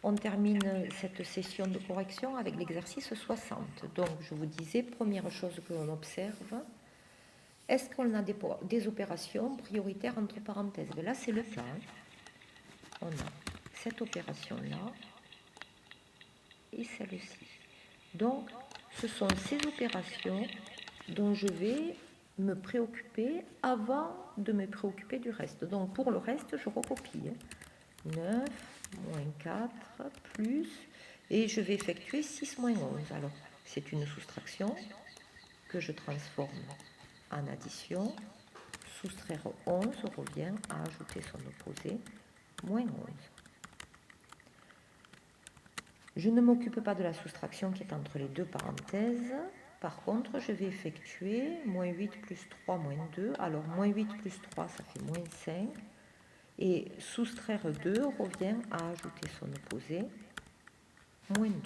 on termine cette session de correction avec l'exercice 60. Donc, je vous disais, première chose que l'on observe, est-ce qu'on a des opérations prioritaires entre parenthèses? Ben là, c'est le cas. On a cette opération-là et celle-ci. Donc, ce sont ces opérations dont je vais me préoccuper avant de me préoccuper du reste. Donc, pour le reste, je recopie. 9, moins 4, plus, et je vais effectuer 6 moins 11. Alors, c'est une soustraction que je transforme en addition. Soustraire 11 revient à ajouter son opposé, moins 11. Je ne m'occupe pas de la soustraction qui est entre les deux parenthèses. Par contre, je vais effectuer moins 8 plus 3 moins 2. Alors, moins 8 plus 3, ça fait moins 5. Et soustraire 2 revient à ajouter son opposé, moins 2.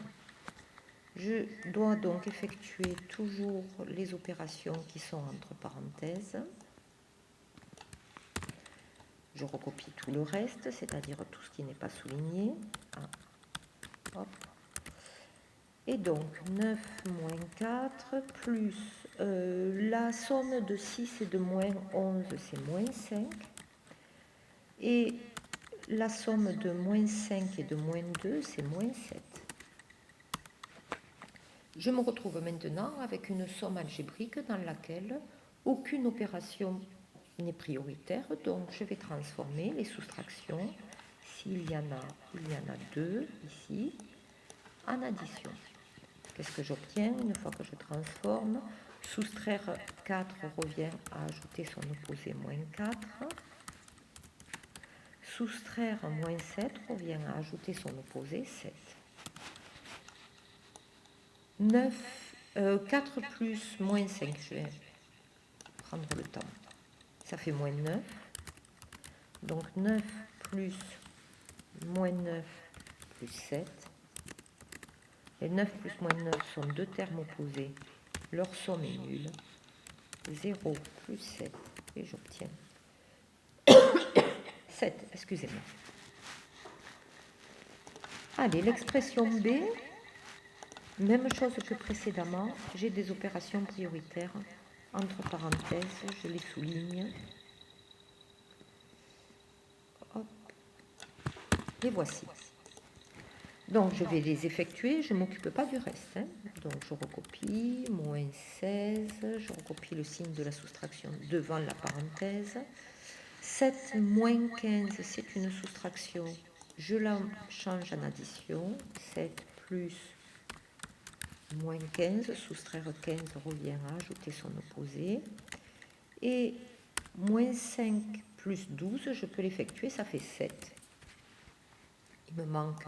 Je dois donc effectuer toujours les opérations qui sont entre parenthèses. Je recopie tout le reste, c'est-à-dire tout ce qui n'est pas souligné. Ah, hop. Et donc, 9 moins 4 plus la somme de 6 et de moins 11, c'est moins 5. Et la somme de moins 5 et de moins 2, c'est moins 7. Je me retrouve maintenant avec une somme algébrique dans laquelle aucune opération n'est prioritaire, donc je vais transformer les soustractions, s'il y en a 2 ici, en addition. Qu'est-ce que j'obtiens une fois que je transforme? Soustraire 4 revient à ajouter son opposé moins 4. Soustraire moins 7 revient à ajouter son opposé 7. 4 plus moins 5, je vais prendre le temps. Ça fait moins 9. Donc 9 plus moins 9 plus 7. Et 9 plus moins 9 sont deux termes opposés. Leur somme est nulle. 0 plus 7. Et j'obtiens 7, excusez-moi. Allez, l'expression B, même chose que précédemment, j'ai des opérations prioritaires entre parenthèses, je les souligne. Hop. Les voici. Donc je vais les effectuer, je ne m'occupe pas du reste. Donc je recopie, moins 16, je recopie le signe de la soustraction devant la parenthèse. 7 moins 15, c'est une soustraction, je la change en addition. 7 plus moins 15, soustraire 15 revient à ajouter son opposé. Et moins 5 plus 12, je peux l'effectuer, ça fait 7. Il me manque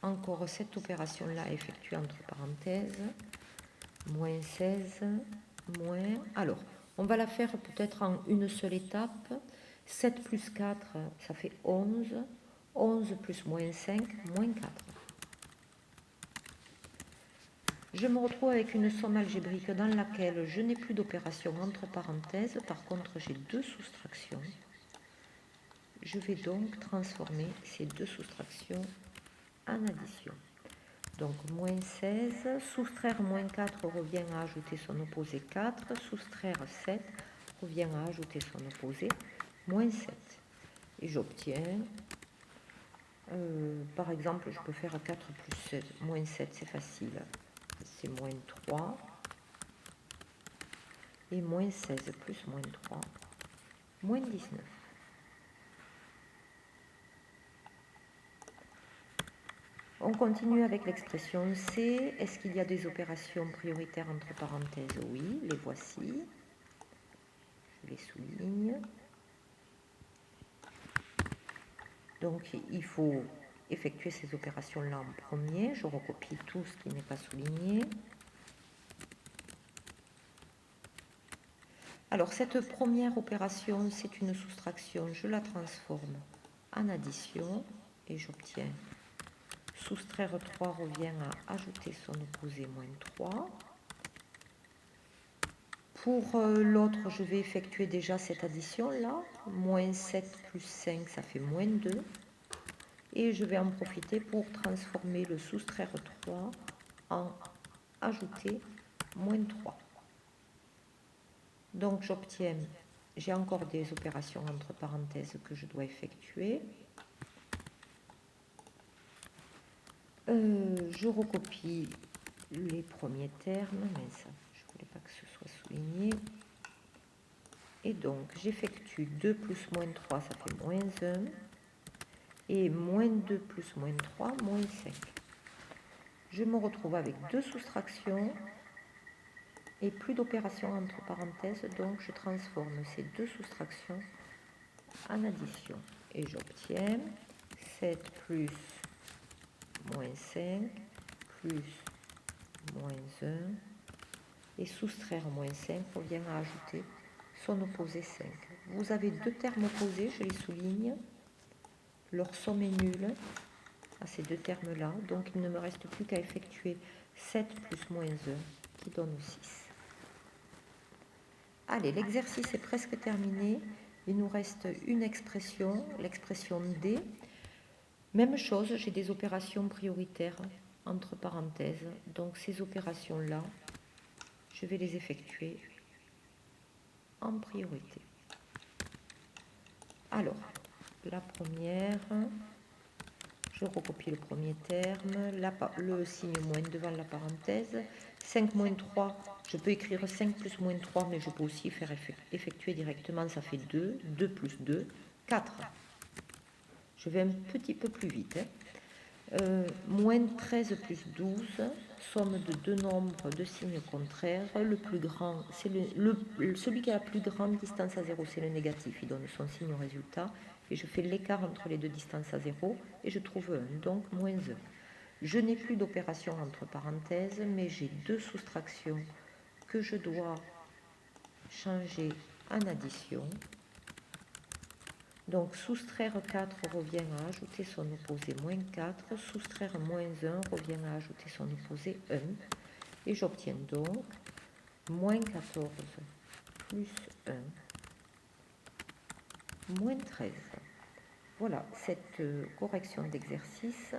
encore cette opération-là à effectuer entre parenthèses. Moins 16, moins... Alors, on va la faire peut-être en une seule étape. 7 plus 4, ça fait 11. 11 plus moins 5, moins 4. Je me retrouve avec une somme algébrique dans laquelle je n'ai plus d'opération entre parenthèses. Par contre, j'ai deux soustractions. Je vais donc transformer ces deux soustractions en addition. Donc, moins 16, soustraire moins 4 revient à ajouter son opposé 4, soustraire 7 revient à ajouter son opposé moins 7. Et j'obtiens, par exemple, je peux faire 4 plus 7, moins 7, c'est facile, c'est moins 3. Et moins 16 plus moins 3, moins 19. On continue avec l'expression C. Est-ce qu'il y a des opérations prioritaires entre parenthèses? Oui, les voici. Je les souligne. Donc, il faut effectuer ces opérations-là en premier. Je recopie tout ce qui n'est pas souligné. Alors, cette première opération, c'est une soustraction. Je la transforme en addition et j'obtiens soustraire 3 revient à ajouter son opposé moins 3. Pour l'autre, je vais effectuer déjà cette addition-là. Moins 7 plus 5, ça fait moins 2. Et je vais en profiter pour transformer le soustraire 3 en ajouter moins 3. Donc j'obtiens, j'ai encore des opérations entre parenthèses que je dois effectuer. Je recopie les premiers termes, mais ça, je ne voulais pas que ce soit souligné. Et donc j'effectue 2 plus moins 3, ça fait moins 1. Et moins 2 plus moins 3, moins 5. Je me retrouve avec deux soustractions et plus d'opérations entre parenthèses, donc je transforme ces deux soustractions en addition. Et j'obtiens 7 plus moins 5 plus moins 1. Et soustraire moins 5 revient à ajouter son opposé 5. Vous avez deux termes opposés, je les souligne. Leur somme est nulle à ces deux termes-là. Donc il ne me reste plus qu'à effectuer 7 plus moins 1 qui donne 6. Allez, l'exercice est presque terminé. Il nous reste une expression, l'expression D. Même chose, j'ai des opérations prioritaires entre parenthèses. Donc ces opérations-là, je vais les effectuer en priorité. Alors, la première, je recopie le premier terme, le signe moins devant la parenthèse. 5 moins 3, je peux écrire 5 plus moins 3, mais je peux aussi faire effectuer directement, ça fait 2. 2 plus 2, 4. Je vais un petit peu plus vite. Moins 13 plus 12, somme de deux nombres de signes contraires. Le plus grand, c'est celui qui a la plus grande distance à 0, c'est le négatif, il donne son signe au résultat. Et je fais l'écart entre les deux distances à 0 et je trouve 1, donc moins 1. Je n'ai plus d'opération entre parenthèses, mais j'ai deux soustractions que je dois changer en addition. Donc soustraire 4 revient à ajouter son opposé moins 4, soustraire moins 1 revient à ajouter son opposé 1, et j'obtiens donc moins 14 plus 1, moins 13. Voilà, cette correction d'exercice